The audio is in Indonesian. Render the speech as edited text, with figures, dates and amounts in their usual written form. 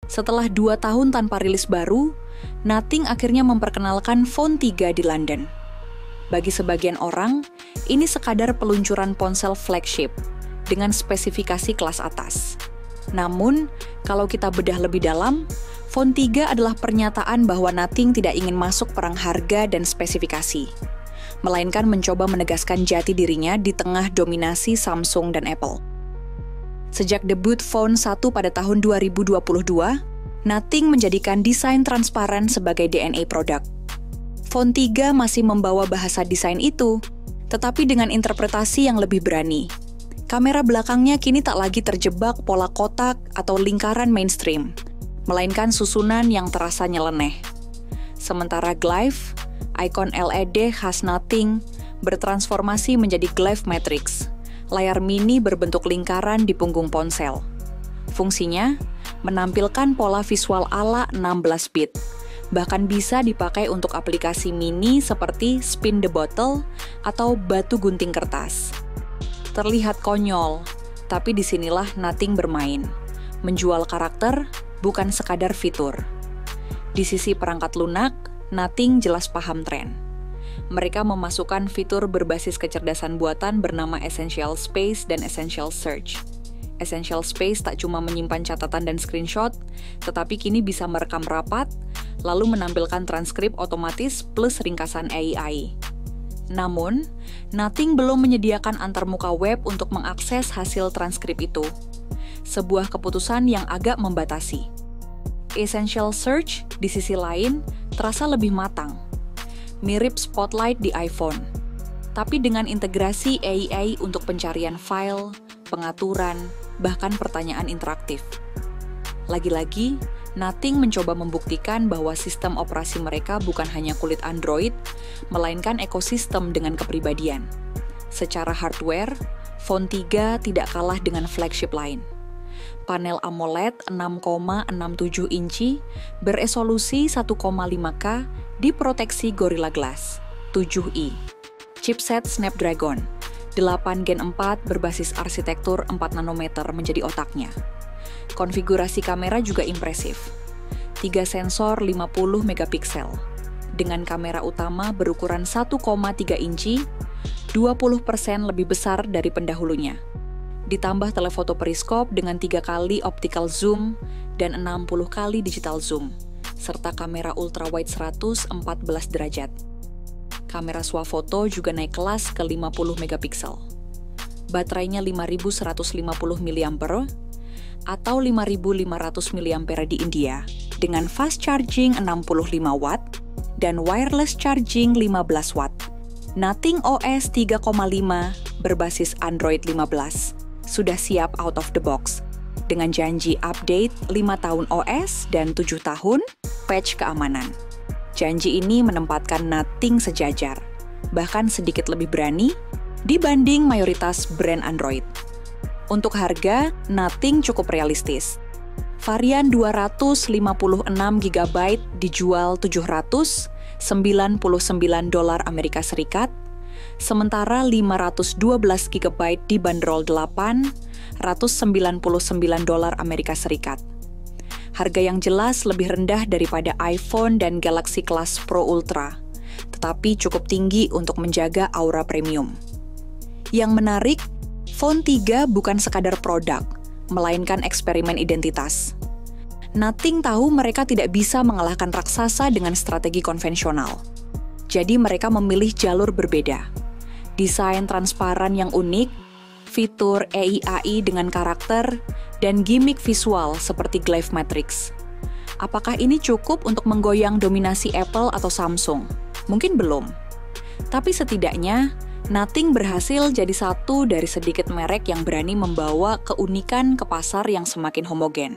Setelah 2 tahun tanpa rilis baru, Nothing akhirnya memperkenalkan Phone 3 di London. Bagi sebagian orang, ini sekadar peluncuran ponsel flagship dengan spesifikasi kelas atas. Namun, kalau kita bedah lebih dalam, Phone 3 adalah pernyataan bahwa Nothing tidak ingin masuk perang harga dan spesifikasi, melainkan mencoba menegaskan jati dirinya di tengah dominasi Samsung dan Apple. Sejak debut Phone 1 pada tahun 2022, Nothing menjadikan desain transparan sebagai DNA produk. Phone 3 masih membawa bahasa desain itu, tetapi dengan interpretasi yang lebih berani. Kamera belakangnya kini tak lagi terjebak pola kotak atau lingkaran mainstream, melainkan susunan yang terasa nyeleneh. Sementara Glyph, ikon LED khas Nothing, bertransformasi menjadi Glyph Matrix, layar mini berbentuk lingkaran di punggung ponsel. Fungsinya, menampilkan pola visual ala 16 bit, bahkan bisa dipakai untuk aplikasi mini seperti Spin the Bottle atau batu gunting kertas. Terlihat konyol, tapi disinilah Nothing bermain, menjual karakter, bukan sekadar fitur. Di sisi perangkat lunak, Nothing jelas paham tren. Mereka memasukkan fitur berbasis kecerdasan buatan bernama Essential Space dan Essential Search. Essential Space tak cuma menyimpan catatan dan screenshot, tetapi kini bisa merekam rapat, lalu menampilkan transkrip otomatis plus ringkasan AI. Namun, Nothing belum menyediakan antarmuka web untuk mengakses hasil transkrip itu. Sebuah keputusan yang agak membatasi. Essential Search, di sisi lain, terasa lebih matang. Mirip Spotlight di iPhone, tapi dengan integrasi AI untuk pencarian file, pengaturan, bahkan pertanyaan interaktif. Lagi-lagi, Nothing mencoba membuktikan bahwa sistem operasi mereka bukan hanya kulit Android, melainkan ekosistem dengan kepribadian. Secara hardware, Phone 3 tidak kalah dengan flagship lain. Panel AMOLED 6,67 inci beresolusi 1,5K diproteksi Gorilla Glass 7i. Chipset Snapdragon 8 Gen 4 berbasis arsitektur 4 nanometer menjadi otaknya. Konfigurasi kamera juga impresif. 3 sensor 50 megapiksel. Dengan kamera utama berukuran 1,3 inci, 20% lebih besar dari pendahulunya. Ditambah telefoto periskop dengan 3 kali optical zoom dan 60 kali digital zoom, serta kamera ultrawide 114 derajat. Kamera swafoto juga naik kelas ke 50 megapiksel. Baterainya 5150 mAh atau 5500 mAh di India dengan fast charging 65 watt dan wireless charging 15 watt. Nothing OS 3,5 berbasis Android 15 sudah siap out of the box dengan janji update 5 tahun OS dan 7 tahun patch keamanan. Janji ini menempatkan Nothing sejajar, bahkan sedikit lebih berani dibanding mayoritas brand Android. Untuk harga, Nothing cukup realistis. Varian 256GB dijual $799 Amerika Serikat, sementara 512GB dibanderol $899 Amerika Serikat. Harga yang jelas lebih rendah daripada iPhone dan Galaxy kelas Pro Ultra, tetapi cukup tinggi untuk menjaga aura premium. Yang menarik, Phone 3 bukan sekadar produk, melainkan eksperimen identitas. Nothing tahu mereka tidak bisa mengalahkan raksasa dengan strategi konvensional. Jadi mereka memilih jalur berbeda. Desain transparan yang unik, fitur AI dengan karakter, dan gimmick visual seperti Glyph Matrix. Apakah ini cukup untuk menggoyang dominasi Apple atau Samsung? Mungkin belum. Tapi setidaknya, Nothing berhasil jadi satu dari sedikit merek yang berani membawa keunikan ke pasar yang semakin homogen.